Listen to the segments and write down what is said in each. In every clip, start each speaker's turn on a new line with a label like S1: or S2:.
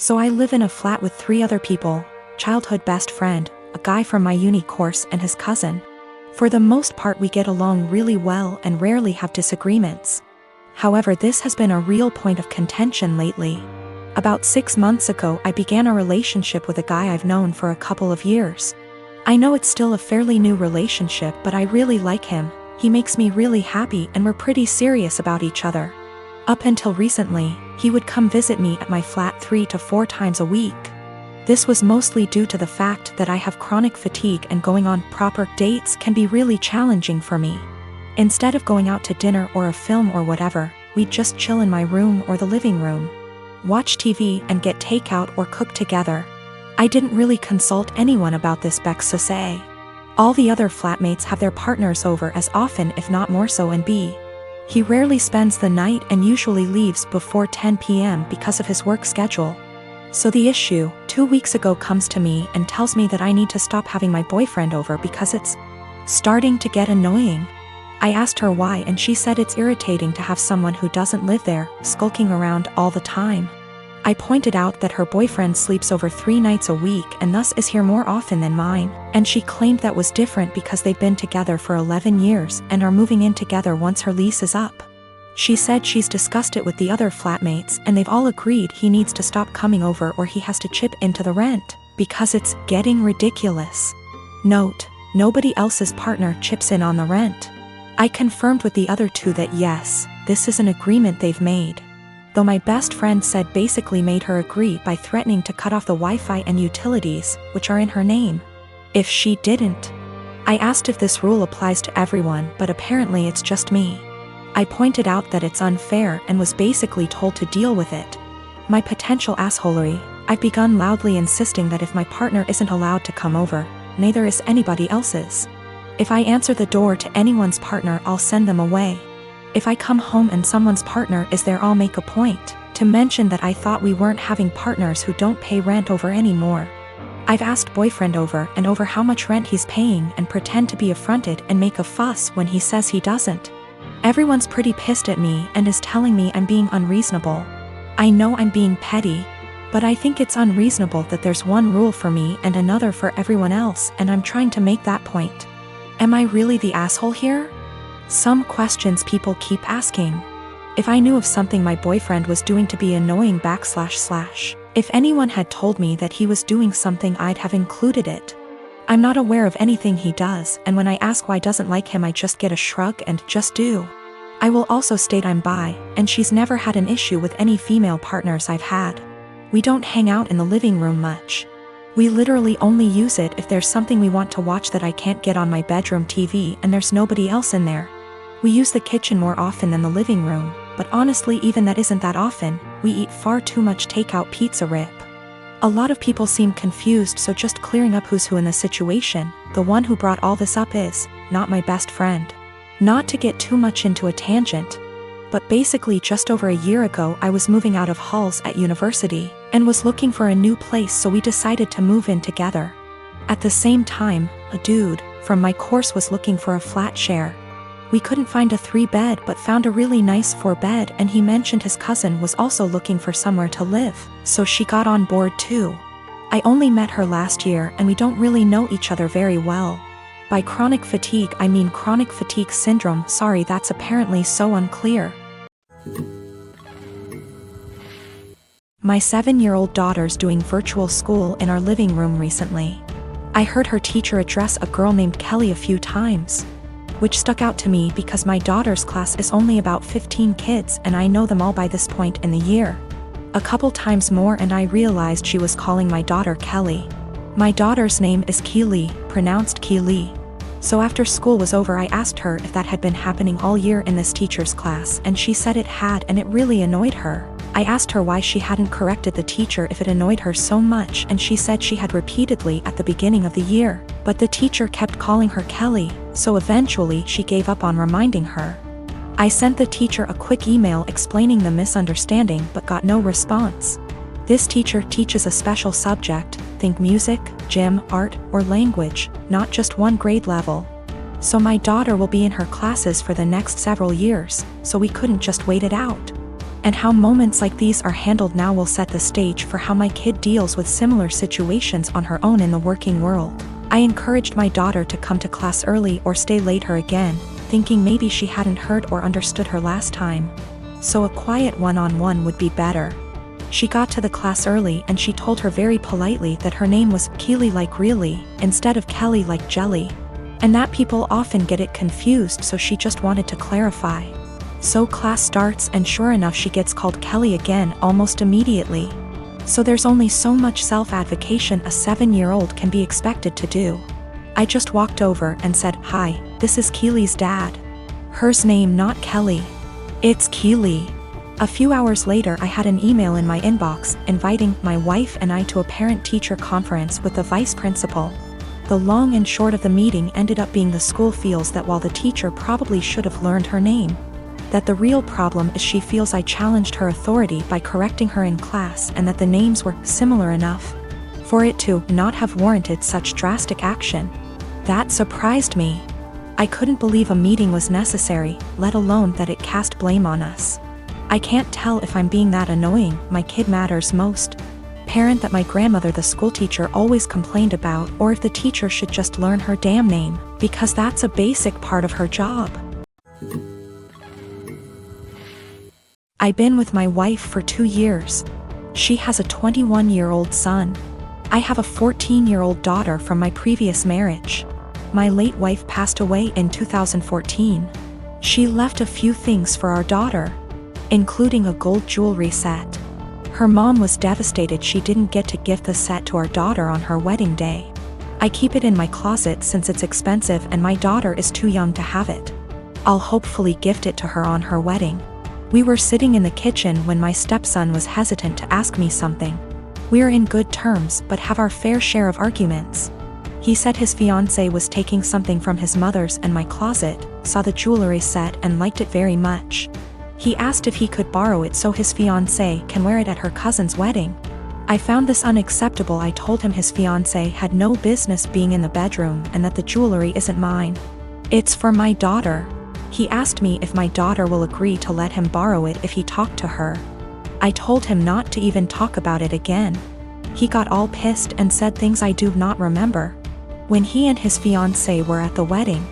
S1: So I live in a flat with 3 other people, childhood best friend, a guy from my uni course and his cousin. For the most part we get along really well and rarely have disagreements. However, this has been a real point of contention lately. About 6 months ago I began a relationship with a guy I've known for a couple of years. I know it's still a fairly new relationship, but I really like him. He makes me really happy and we're pretty serious about each other. Up until recently, he would come visit me at my flat 3 to 4 times a week. This was mostly due to the fact that I have chronic fatigue and going on proper dates can be really challenging for me. Instead of going out to dinner or a film or whatever, we'd just chill in my room or the living room, watch TV and get takeout or cook together. I didn't really consult anyone about this because all the other flatmates have their partners over as often if not more so, and he rarely spends the night and usually leaves before 10 p.m. because of his work schedule. So the issue, 2 weeks ago, comes to me and tells me that I need to stop having my boyfriend over because it's starting to get annoying. I asked her why and she said it's irritating to have someone who doesn't live there, skulking around all the time. I pointed out that her boyfriend sleeps over 3 nights a week and thus is here more often than mine, and she claimed that was different because they've been together for 11 years and are moving in together once her lease is up. She said she's discussed it with the other flatmates and they've all agreed he needs to stop coming over or he has to chip into the rent, because it's getting ridiculous. Note, nobody else's partner chips in on the rent. I confirmed with the other 2 that yes, this is an agreement they've made. Though my best friend said basically made her agree by threatening to cut off the Wi-Fi and utilities, which are in her name, if she didn't. I asked if this rule applies to everyone, but apparently it's just me. I pointed out that it's unfair and was basically told to deal with it. My potential assholery, I've begun loudly insisting that if my partner isn't allowed to come over, neither is anybody else's. If I answer the door to anyone's partner, I'll send them away. If I come home and someone's partner is there, I'll make a point to mention that I thought we weren't having partners who don't pay rent over anymore. I've asked boyfriend over and over how much rent he's paying and pretend to be affronted and make a fuss when he says he doesn't. Everyone's pretty pissed at me and is telling me I'm being unreasonable. I know I'm being petty, but I think it's unreasonable that there's one rule for me and another for everyone else, and I'm trying to make that point. Am I really the asshole here? Some questions people keep asking. If I knew of something my boyfriend was doing to be annoying / if anyone had told me that he was doing something, I'd have included it. I'm not aware of anything he does, and when I ask why I doesn't like him, I just get a shrug and just do. I will also state I'm bi, and she's never had an issue with any female partners I've had. We don't hang out in the living room much. We literally only use it if there's something we want to watch that I can't get on my bedroom TV and there's nobody else in there. We use the kitchen more often than the living room, but honestly even that isn't that often. We eat far too much takeout pizza rip. A lot of people seem confused, so just clearing up who's who in the situation. The one who brought all this up is not my best friend. Not to get too much into a tangent, but basically just over a year ago I was moving out of halls at university and was looking for a new place, so we decided to move in together. At the same time, a dude from my course was looking for a flat share. We couldn't find a 3-bed but found a really nice 4-bed, and he mentioned his cousin was also looking for somewhere to live, so she got on board too. I only met her last year and we don't really know each other very well. By chronic fatigue I mean chronic fatigue syndrome. Sorry, that's apparently so unclear. My 7-year-old daughter's doing virtual school in our living room recently. I heard her teacher address a girl named Kelly a few times, which stuck out to me because my daughter's class is only about 15 kids and I know them all by this point in the year. A couple times more and I realized she was calling my daughter Kelly. My daughter's name is Keely, pronounced Keely. So after school was over I asked her if that had been happening all year in this teacher's class, and she said it had, and it really annoyed her. I asked her why she hadn't corrected the teacher if it annoyed her so much, and she said she had repeatedly at the beginning of the year, but the teacher kept calling her Kelly, so eventually she gave up on reminding her. I sent the teacher a quick email explaining the misunderstanding but got no response. This teacher teaches a special subject, think music, gym, art, or language, not just one grade level. So my daughter will be in her classes for the next several years, so we couldn't just wait it out. And how moments like these are handled now will set the stage for how my kid deals with similar situations on her own in the working world. I encouraged my daughter to come to class early or stay later again, thinking maybe she hadn't heard or understood her last time. So a quiet one-on-one would be better. She got to the class early and she told her very politely that her name was Keely like really, instead of Kelly like jelly. And that people often get it confused, so she just wanted to clarify. So class starts and sure enough she gets called Kelly again almost immediately. So there's only so much self-advocation a 7-year-old can be expected to do. I just walked over and said, "Hi, this is Keely's dad. Hers name not Kelly. It's Keely." A few hours later I had an email in my inbox inviting my wife and I to a parent-teacher conference with the vice principal. The long and short of the meeting ended up being the school feels that while the teacher probably should have learned her name, that the real problem is she feels I challenged her authority by correcting her in class, and that the names were similar enough for it to not have warranted such drastic action. That surprised me. I couldn't believe a meeting was necessary, let alone that it cast blame on us. I can't tell if I'm being that annoying, my kid matters most parent that my grandmother the school teacher always complained about, or if the teacher should just learn her damn name, because that's a basic part of her job. I've been with my wife for 2 years. She has a 21-year-old son. I have a 14-year-old daughter from my previous marriage. My late wife passed away in 2014. She left a few things for our daughter, including a gold jewelry set. Her mom was devastated she didn't get to gift the set to our daughter on her wedding day. I keep it in my closet since it's expensive and my daughter is too young to have it. I'll hopefully gift it to her on her wedding. We were sitting in the kitchen when my stepson was hesitant to ask me something. We're in good terms but have our fair share of arguments. He said his fiancée was taking something from his mother's and my closet, saw the jewelry set and liked it very much. He asked if he could borrow it so his fiancée can wear it at her cousin's wedding. I found this unacceptable. I told him his fiancée had no business being in the bedroom and that the jewelry isn't mine. It's for my daughter. He asked me if my daughter will agree to let him borrow it if he talked to her. I told him not to even talk about it again. He got all pissed and said things I do not remember. When he and his fiancée were at the wedding,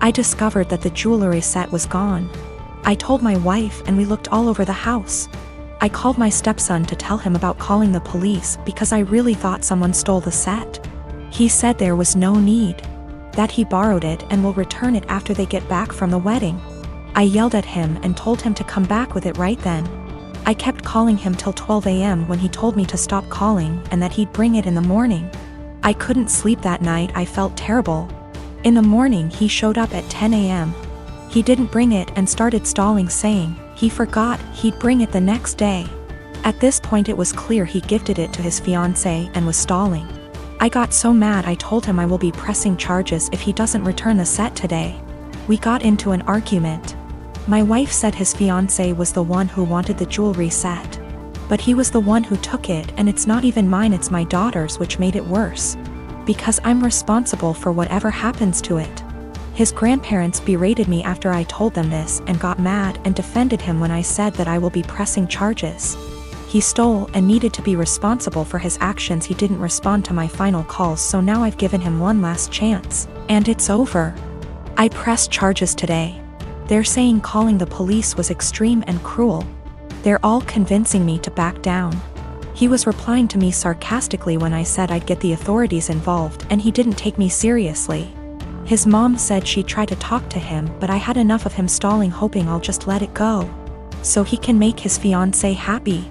S1: I discovered that the jewelry set was gone. I told my wife and we looked all over the house. I called my stepson to tell him about calling the police because I really thought someone stole the set. He said there was no need, that he borrowed it and will return it after they get back from the wedding. I yelled at him and told him to come back with it right then. I kept calling him till 12 a.m. when he told me to stop calling and that he'd bring it in the morning. I couldn't sleep that night. I felt terrible. In the morning he showed up at 10 a.m. He didn't bring it and started stalling, saying he forgot he'd bring it the next day. At this point it was clear he gifted it to his fiancée and was stalling. I got so mad I told him I will be pressing charges if he doesn't return the set today. We got into an argument. My wife said his fiancée was the one who wanted the jewelry set. But he was the one who took it and it's not even mine, it's my daughter's, which made it worse. Because I'm responsible for whatever happens to it. His grandparents berated me after I told them this and got mad and defended him when I said that I will be pressing charges. He stole and needed to be responsible for his actions. He didn't respond to my final calls, so now I've given him one last chance, and it's over. I pressed charges today. They're saying calling the police was extreme and cruel. They're all convincing me to back down. He was replying to me sarcastically when I said I'd get the authorities involved, and he didn't take me seriously. His mom said she'd try to talk to him, but I had enough of him stalling, hoping I'll just let it go, so he can make his fiancée happy.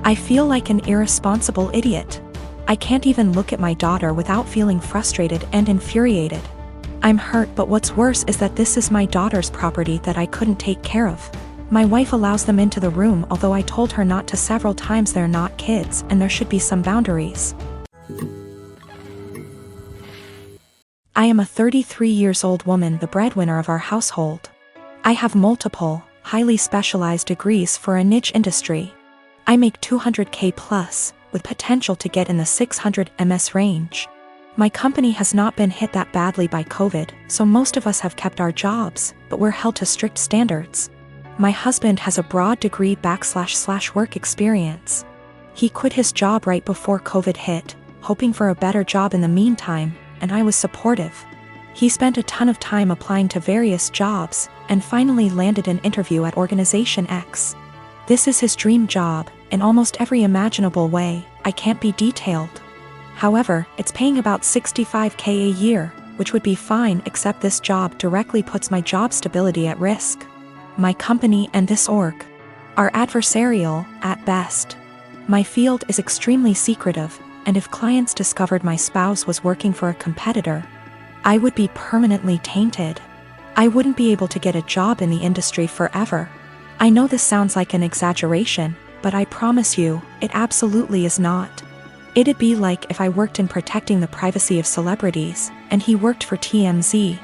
S1: I feel like an irresponsible idiot. I can't even look at my daughter without feeling frustrated and infuriated. I'm hurt, but what's worse is that this is my daughter's property that I couldn't take care of. My wife allows them into the room, although I told her not to several times. They're not kids and there should be some boundaries. I am a 33-year-old woman, the breadwinner of our household. I have multiple, highly specialized degrees for a niche industry. I make $200K plus, with potential to get in the $600 MS range. My company has not been hit that badly by COVID, so most of us have kept our jobs, but we're held to strict standards. My husband has a broad degree / work experience. He quit his job right before COVID hit, hoping for a better job in the meantime, and I was supportive. He spent a ton of time applying to various jobs, and finally landed an interview at Organization X. This is his dream job, in almost every imaginable way. I can't be detailed. However, it's paying about $65K a year, which would be fine, except this job directly puts my job stability at risk. My company and this org are adversarial, at best. My field is extremely secretive, and if clients discovered my spouse was working for a competitor, I would be permanently tainted. I wouldn't be able to get a job in the industry forever. I know this sounds like an exaggeration, but I promise you, it absolutely is not. It'd be like if I worked in protecting the privacy of celebrities, and he worked for TMZ.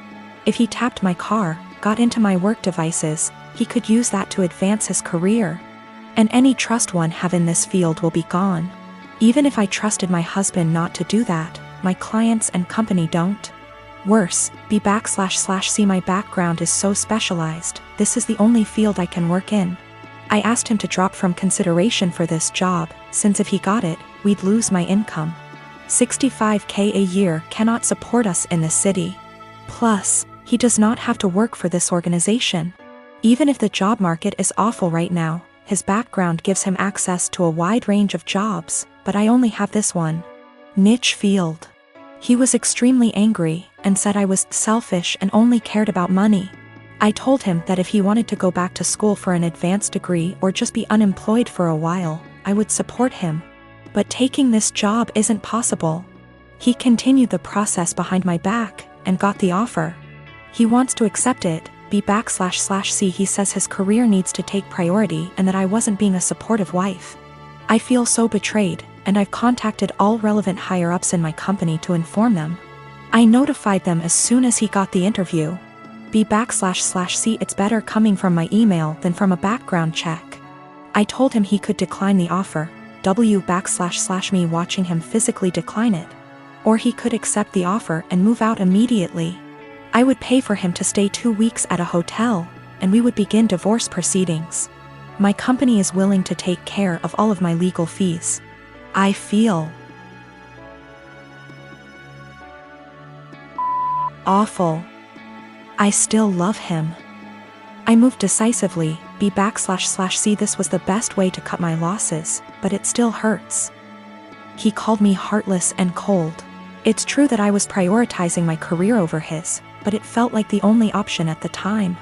S1: If he tapped my car, got into my work devices, he could use that to advance his career. And any trust one have in this field will be gone. Even if I trusted my husband not to do that, my clients and company don't. Worse, B//C my background is so specialized, this is the only field I can work in. I asked him to drop from consideration for this job, since if he got it, we'd lose my income. $65K a year cannot support us in this city. Plus, he does not have to work for this organization. Even if the job market is awful right now, his background gives him access to a wide range of jobs, but I only have this one niche field. He was extremely angry and said I was selfish and only cared about money. I told him that if he wanted to go back to school for an advanced degree or just be unemployed for a while, I would support him. But taking this job isn't possible. He continued the process behind my back and got the offer. He wants to accept it, B//C. He says his career needs to take priority and that I wasn't being a supportive wife. I feel so betrayed, and I've contacted all relevant higher-ups in my company to inform them. I notified them as soon as he got the interview. B//C. It's better coming from my email than from a background check. I told him he could decline the offer, W// me watching him physically decline it. Or he could accept the offer and move out immediately. I would pay for him to stay 2 weeks at a hotel, and we would begin divorce proceedings. My company is willing to take care of all of my legal fees. I feel awful. I still love him. I moved decisively, B//C. This was the best way to cut my losses, but it still hurts. He called me heartless and cold. It's true that I was prioritizing my career over his, but it felt like the only option at the time.